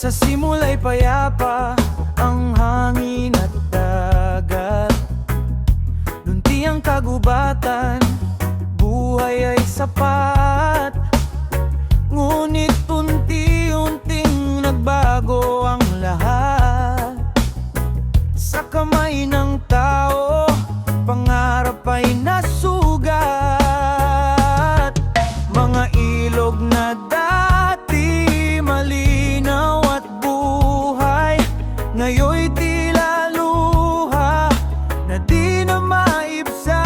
Sa simula'y payapa ang hangin at dagat. Lunti ang kagubatan, buhay ay sapat. Ngunit unti-unting nagbago ang lahat. Sa kamay ng tao, pangarap ay nasugat. Mga ilog na dati malinaw at buhay, ngayon'y tila luha na di na maibsan.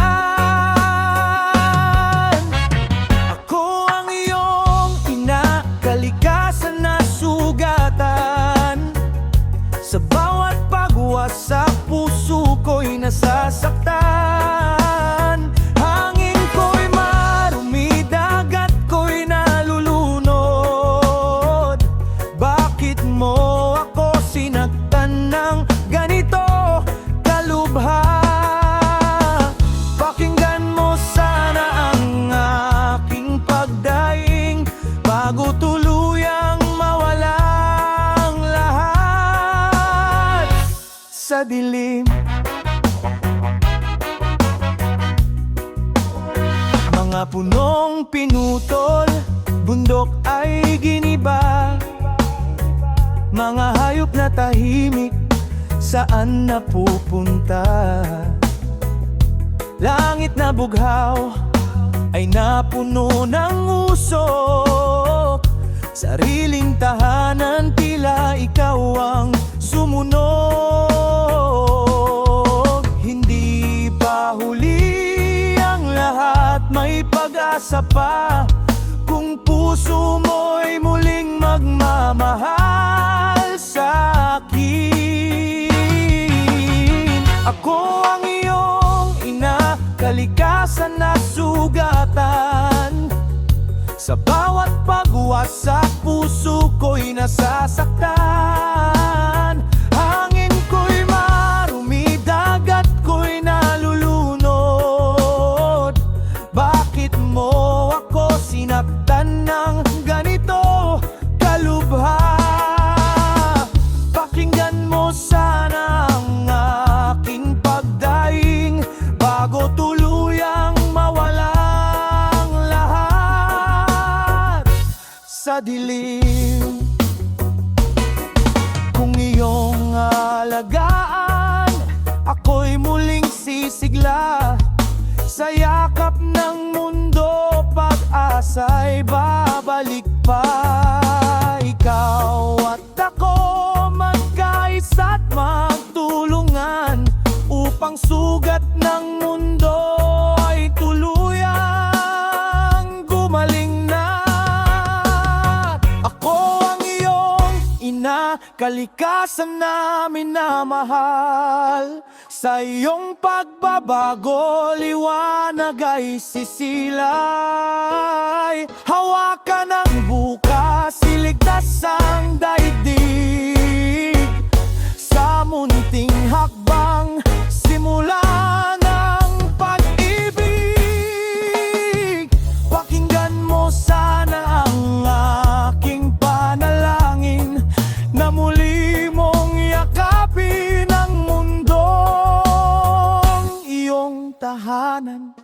Ako ang iyong ina, kalikasan na sugatan. Sa bawat pagwas sa puso ko'y nasasaktan. Hangin ko'y marumi, dagat ko'y nalulunod. Bakit mo ako sinaktan ng ganito kalubha? Pakinggan mo sana ang aking pagdaing bago tuluyang mawala ang lahat sa dilim. Mga punong pinutol, bundok ay giniba. Mga hayop na tahimik, saan napupunta? Langit na bughaw ay napuno ng usok. Sariling tahanan, tila ikaw ang sumunod. Hindi pa huli ang lahat, may pag-asa pa. Kung puso mo'y muling magmamahal sa akin. Ako ang iyong ina, kalikasan na sugatan. Sa bawat pagwas sa puso ko'y nasasaktan. Hangin ko'y marumi, dagat ko'y nalulunod. Bakit mo ako sinaktan ng ganito kalubha? Pakinggan mo sana ang aking pagdaing bago tuluyang mawala ang lahat sa dilim. Kung iyong alagaan, ako'y muling sisigla. Sa yakap ng mundo, pag-asa'y babalik pa. Ikaw at ako magkaisa't magtulungan upang sugat ng mundo ay tuluyang gumaling na. Ako ang iyong ina, kalikasan na minamahal. Sa iyong pagbabago, liwanag ay sisilay. Hawakan ang bukas, iligtas ang daigdig. Sa munting hakbang, simula ng pag-ibig. Pakinggan mo sana ang aking panalangin, na muli mong yakapin ang mundong iyong tahanan.